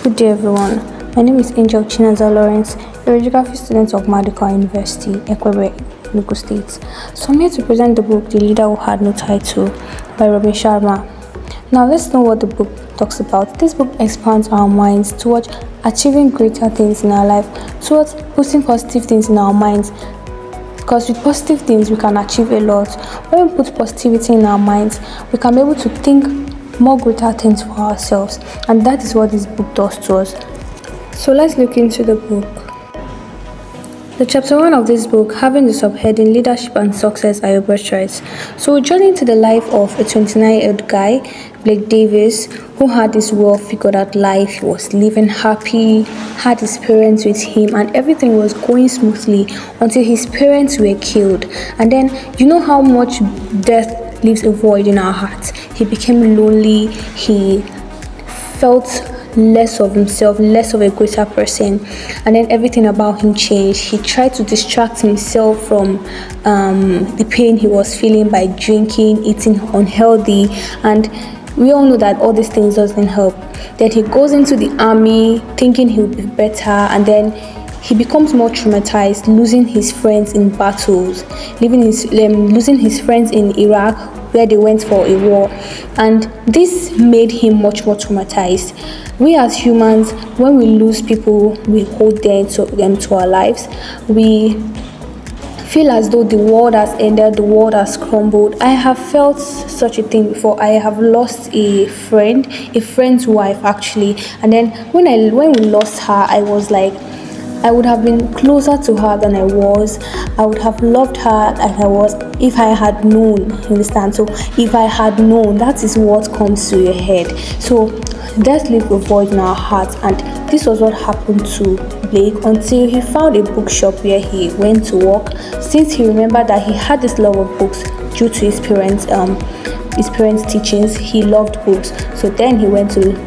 Good day, everyone. My name is Angel Chinaza Lawrence, a geography student of Madika University, Ekwebe, Enugu State. So I'm here to present the book The Leader Who Had No Title by Robin Sharma. Now let's know what the book talks about. This book expands our minds towards achieving greater things in our life, towards putting positive things in our minds. Because with positive things, we can achieve a lot. When we put positivity in our minds, we can be able to think more greater things for ourselves. And that is what this book does to us. So let's look into the book. The chapter 1 of this book, having the subheading Leadership and Success Are Your Birthrights. So we journey into the life of a 29-year-old guy, Blake Davis, who had this well-figured out life. He was living happy, had his parents with him, and everything was going smoothly until his parents were killed. And then, you know how much death leaves a void in our hearts. He became lonely, he felt less of himself, less of a greater person, and then everything about him changed. He tried to distract himself from the pain he was feeling by drinking, eating unhealthy, and we all know that all these things doesn't help. Then he goes into the army thinking he'll be better, and then he becomes more traumatized, losing his friends in battles, losing his friends in Iraq, where they went for a war, and this made him much more traumatized. We as humans, when we lose people we hold them to our lives, we feel as though the world has ended, the world has crumbled. I have felt such a thing before. I have lost a friend's wife actually, and then when we lost her, I was like, I would have been closer to her than I was. I would have loved her like I was if I had known. You understand? So if I had known, that is what comes to your head. So death leaves a void in our hearts, and this was what happened to Blake until he found a bookshop where he went to work. Since he remembered that he had this love of books due to his parents' teachings, he loved books. So then he went to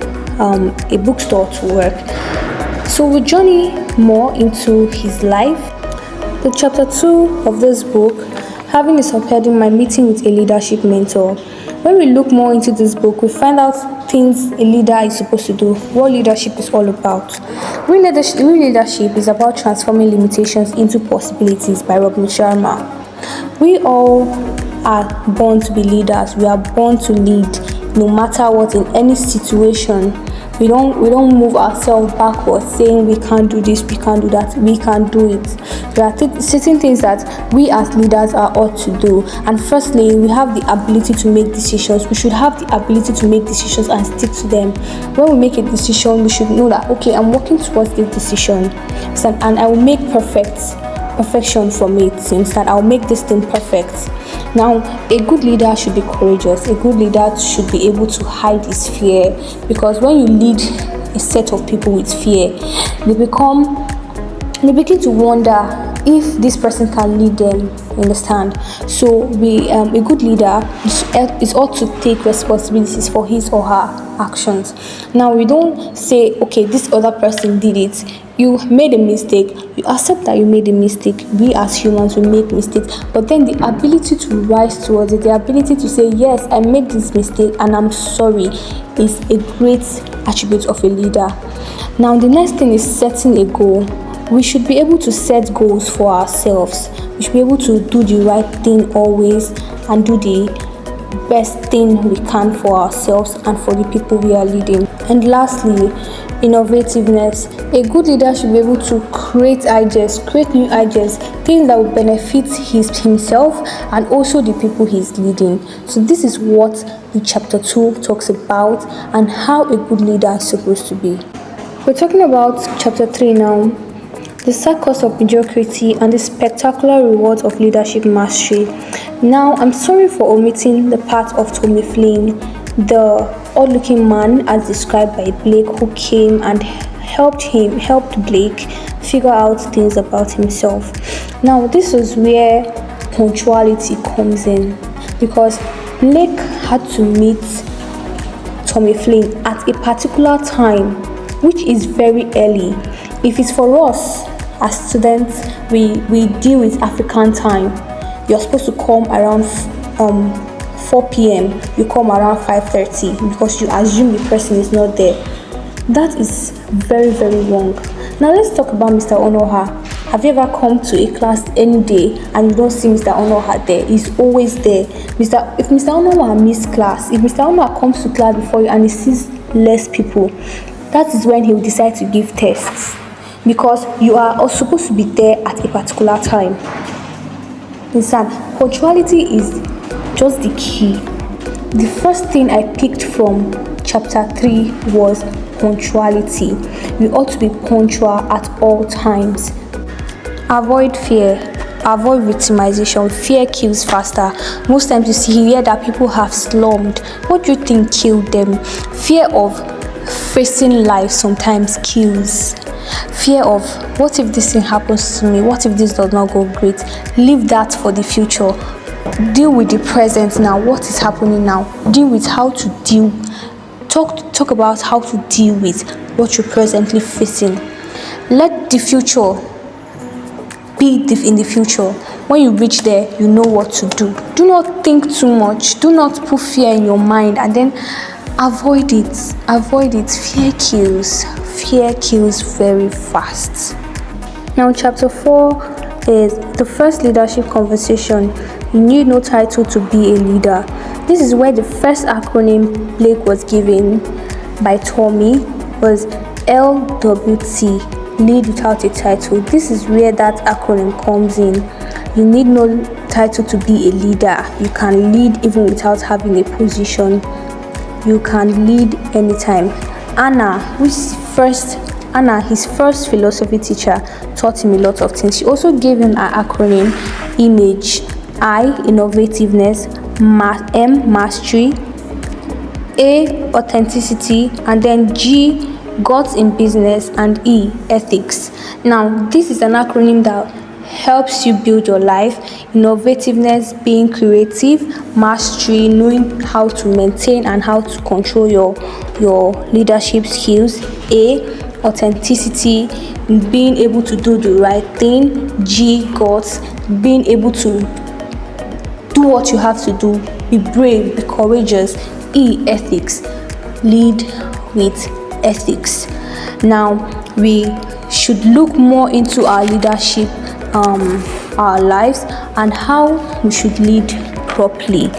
a bookstore to work. So we journey more into his life. The chapter 2 of this book, having the subheading My Meeting with a Leadership Mentor. When we look more into this book, we find out things a leader is supposed to do, what leadership is all about. Real leadership is about transforming limitations into possibilities by Robin Sharma. We all are born to be leaders. We are born to lead no matter what, in any situation. We don't move ourselves backwards saying we can't do this, we can't do that. We can do it. There are certain things that we as leaders are ought to do. And firstly, we have the ability to make decisions. We should have the ability to make decisions and stick to them. When we make a decision, we should know that, okay, I'm working towards this decision, and I will make perfection from it, since that I'll make this thing perfect. Now, a good leader should be courageous. A good leader should be able to hide his fear, because when you lead a set of people with fear, they begin to wonder if this person can lead them. You understand? So a good leader is ought to take responsibilities for his or her actions. Now, we don't say, okay, this other person did it, you made a mistake, you accept that you made a mistake. We as humans, we make mistakes, but then the ability to rise towards it, the ability to say, yes, I made this mistake and I'm sorry, is a great attribute of a leader. Now, the next thing is setting a goal. We should be able to set goals for ourselves. We should be able to do the right thing always and do the best thing we can for ourselves and for the people we are leading. And lastly, innovativeness. A good leader should be able to create new ideas, things that will benefit himself and also the people he's leading. So this is what the chapter 2 talks about and how a good leader is supposed to be. We're talking about chapter 3 now. The circus of mediocrity and the spectacular rewards of leadership mastery. Now, I'm sorry for omitting the part of Tommy Flynn, the odd-looking man as described by Blake, who came and helped Blake figure out things about himself. Now, this is where punctuality comes in, because Blake had to meet Tommy Flynn at a particular time, which is very early. If it's for us as students, we deal with African time. You're supposed to come around 4 p.m. You come around 5:30 because you assume the person is not there. That is very, very wrong. Now let's talk about Mr. Onoha. Have you ever come to a class any day and you don't see Mr. Onoha there? He's always there. If Mr. Onoha missed class, if Mr. Onoha comes to class before you and he sees less people, that is when he will decide to give tests, because you are supposed to be there at a particular time. Listen, punctuality is just the key. The first thing I picked from chapter 3 was punctuality. We ought to be punctual at all times. Avoid fear. Avoid victimization. Fear kills faster. Most times you hear that people have slumped. What do you think killed them? Fear of facing life sometimes kills. Fear of, what if this thing happens to me? What if this does not go great? Leave that for the future. Deal with the present now. What is happening now? Deal with how to deal. Talk about how to deal with what you're presently facing. Let the future be in the future. When you reach there, you know what to do. Do not think too much. Do not put fear in your mind, and then avoid it. Fear kills. Fear kills very fast. Now chapter 4 is the first leadership conversation. You need no title to be a leader. This is where the first acronym Blake was given by Tommy was LWT, lead without a title. This is where that acronym comes in. You need no title to be a leader. You can lead even without having a position. You can lead anytime. His first philosophy teacher, taught him a lot of things. She also gave him an acronym: IMAGE. I, innovativeness; M, mastery; A, authenticity; and then G, God's in business; and E, ethics. Now, this is an acronym that helps you build your life. Innovativeness, being creative; mastery, knowing how to maintain and how to control your leadership skills; A, authenticity, being able to do the right thing; G, God's, being able to do what you have to do, be brave, be courageous; E, ethics, lead with ethics. Now we should look more into our leadership, our lives, and how we should lead properly.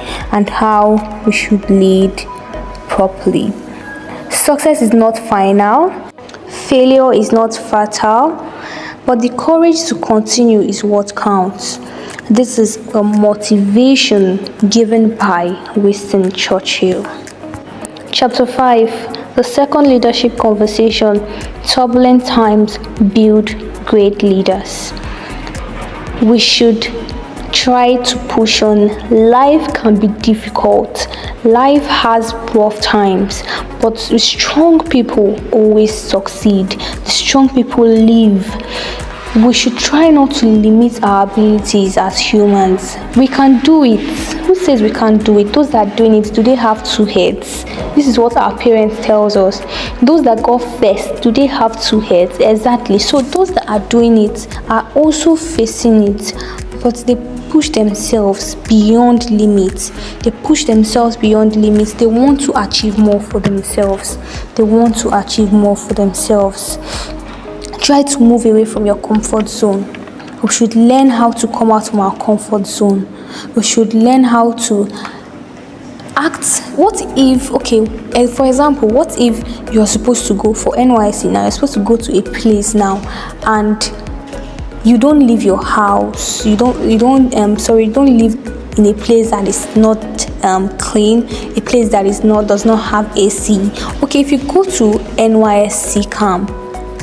Success is not final, failure is not fatal, but the courage to continue is what counts. This is a motivation given by Winston Churchill. Chapter 5, the second leadership conversation: turbulent times build great leaders. We should try to push on. Life can be difficult. Life has rough times, but the strong people always succeed. The strong people live. We should try not to limit our abilities as humans. We can do it. Who says we can't do it? Those that are doing it, do they have two heads? This is what our parents tells us. Those that got first, do they have two heads? Exactly. So those that are doing it are also facing it, but they push themselves beyond limits. They want to achieve more for themselves. Try to move away from your comfort zone. We should learn how to come out from our comfort zone. We should learn how to act. For example, what if you're supposed to go for NYC now? You're supposed to go to a place now, and you don't leave your house. You don't live in a place that is not clean, a place that does not have AC. Okay, if you go to NYSC camp,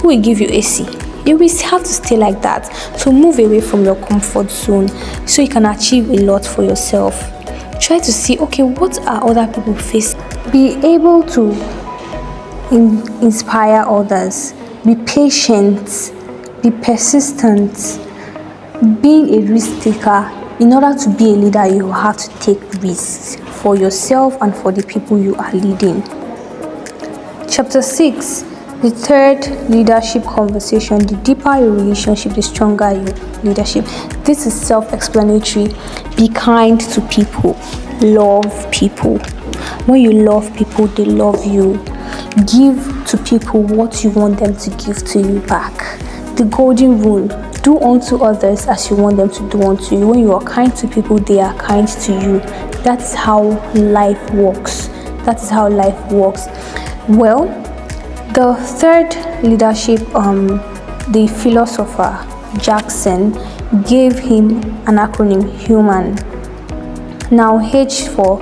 who will give you AC? You will have to stay like that. So move away from your comfort zone so you can achieve a lot for yourself. Try to see, what are other people facing? Be able to inspire others. Be patient. Be persistent. Being a risk taker. In order to be a leader, you have to take risks for yourself and for the people you are leading. Chapter 6. The third leadership conversation: the deeper your relationship, the stronger your leadership. This is self-explanatory. Be kind to people. Love people. When you love people, they love you. Give to people what you want them to give to you back. The golden rule: do unto others as you want them to do unto you. When you are kind to people, they are kind to you. That's how life works. That is how life works. Well, the third leadership, the philosopher Jackson gave him an acronym: HUMAN. Now, H for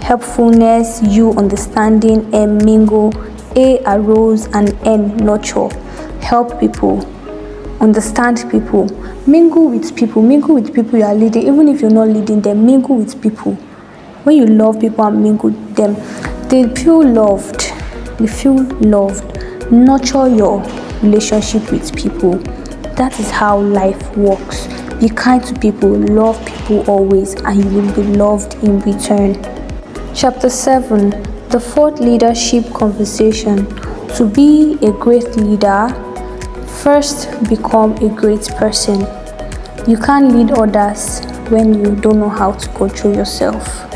helpfulness, U understanding, M mingle, A arose, and N nurture. Help people, understand people, mingle with people you are leading. Even if you're not leading them, mingle with people. When you love people and mingle with them, they feel loved. Nurture your relationship with people. That is how life works. Be kind to people, love people always, and you will be loved in return. Chapter 7: the fourth leadership conversation. To be a great leader, first become a great person. You can't lead others when you don't know how to control yourself.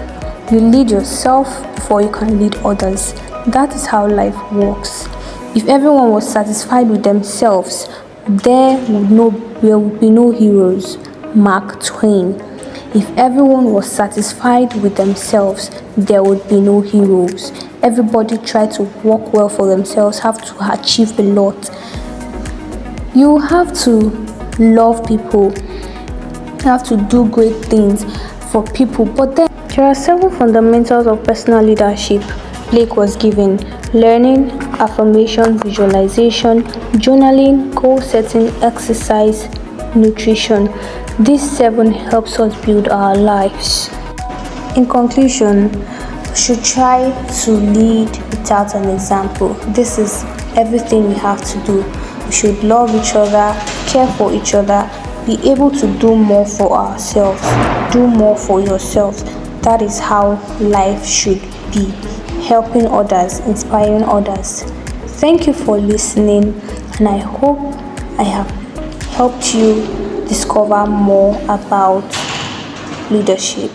You lead yourself before you can lead others. That is how life works. If everyone was satisfied with themselves, there would be no heroes. Mark Twain. If everyone was satisfied with themselves, there would be no heroes. Everybody try to work well for themselves, have to achieve a lot. You have to love people. You have to do great things for people. But then there are 7 fundamentals of personal leadership Blake was given: learning, affirmation, visualization, journaling, goal setting, exercise, nutrition. These 7 helps us build our lives. In conclusion, we should try to lead without an example. This is everything we have to do. We should love each other, care for each other, be able to do more for ourselves, do more for yourself. That is how life should be. Helping others, inspiring others. Thank you for listening, and I hope I have helped you discover more about leadership.